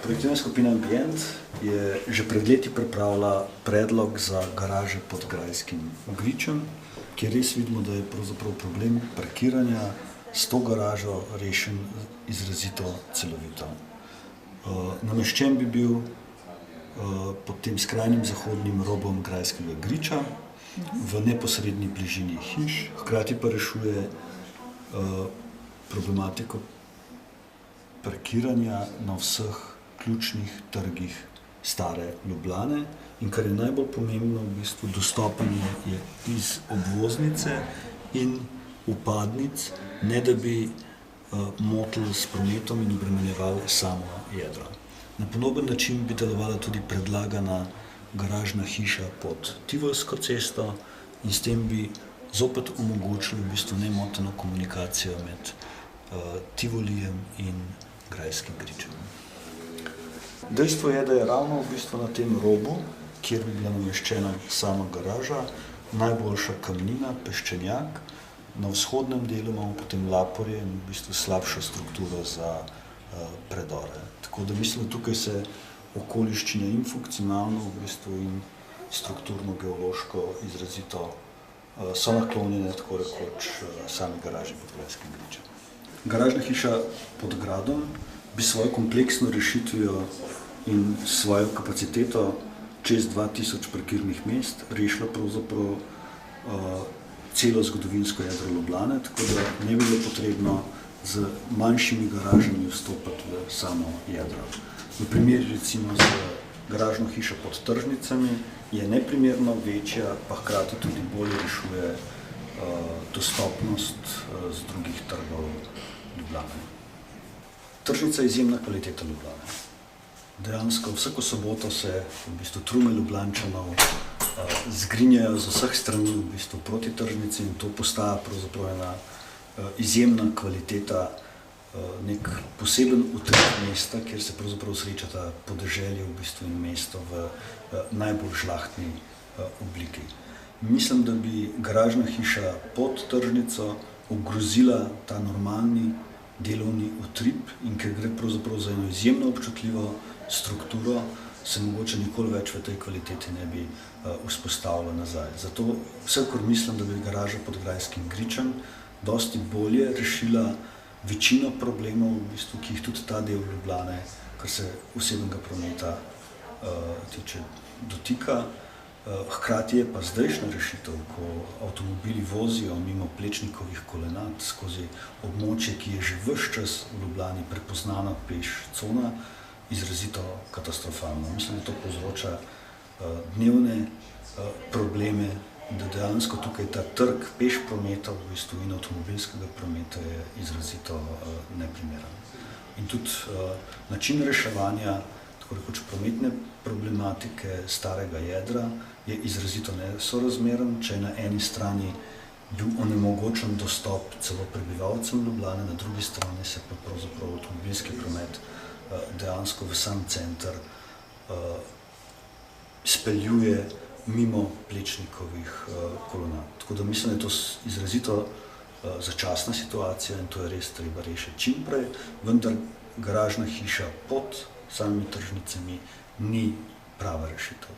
Projektivna skupina Ambient je že pred leti pripravila predlog za garaže pod Grajskim gričem, kjer res vidimo, da je pravzaprav problem parkiranja s to garažo rešen izrazito celovito. Nameščen bi bil pod tem skrajnim zahodnim robom Grajskega griča v neposredni bližini hiš, hkrati pa rešuje problematiko parkiranja na vseh ključnih trgih stare Ljubljane in kar je najbolj pomembno, v bistvu dostopanje je iz obvoznice in vpadnic, ne da bi motili s prometom in obremenjevali samo jedro. Na podoben način bi delovala tudi predlagana garažna hiša pod Tivolsko cesto in s tem bi zopet omogočili v bistvu nemoteno komunikacijo med Tivolijem in Grajskim gričem. Dejstvo je, da je ravno v bistvu na tem robu, kjer bi bila nameščena sama garaža, najboljša kamnina, peščenjak. Na vzhodnem delu imamo potem laporje in v bistvu slabšo strukturo za predore. Tako da mislim, da tukaj se okoliščine in funkcionalno v bistvu in strukturno, geološko izrazito so naklonjene tako rekoč sami garaži pod Grajskim gričem. Garažna hiša pod gradom bi svojo kompleksno rešitvijo in svojo kapaciteto čez 2000 parkirnih mest rešila pravzaprav celo zgodovinsko jedro Ljubljane, tako da ne bi bilo potrebno z manjšimi garažami vstopati v samo jedro. V primer recimo z garažno hišo pod tržnicami je neprimerno večja, pa hkrati tudi bolje rešuje dostopnost z drugih trgov Ljubljane. Tržnica je izjemna kvaliteta Ljubljane. Dejansko vsako soboto se v bistvu trume Ljubljančanov zgrinjajo z vseh strani v bistvu proti tržnici in to postaja pravzaprav ena izjemna kvaliteta, nek poseben utrip mesta, kjer se pravzaprav srečata podeželje v bistvu in mesto v najbolj žlahtni obliki. Mislim, da bi garažna hiša pod tržnico ogrozila ta normalni delovni utrip in ker gre pravzaprav za eno izjemno občutljivo strukturo, se mogoče nikoli več v tej kvaliteti ne bi vzpostavila nazaj. Zato vsekakor mislim, da bi garaža pod Grajskim gričem dosti bolje rešila večino problemov, v bistvu, ki jih tudi ta del Ljubljane, kar se osebnega prometa tiče, dotika. Hkrati je pa zdajšnja rešitev, ko avtomobili vozijo mimo Plečnikovih kolenad skozi območje, ki je že ves čas v Ljubljani prepoznana peš cona, izrazito katastrofalno. Mislim, da to povzroča dnevne probleme, da dejansko tukaj ta trg peš prometa v bistvu in avtomobilskega prometa je izrazito neprimeren. In tudi način reševanja tako rekoč prometne problematike starega jedra je izrazito nesorazmeren, če je na eni strani bil onemogočen dostop celo prebivalcem Ljubljane, na drugi strani se pa pravzaprav avtomobilski promet dejansko v sam center speljuje mimo Plečnikovih kolonad. Tako da mislim, da je to izrazito začasna situacija in to je res treba rešiti čim prej, vendar garažna hiša pod samimi tržnicami ni prava rešitev.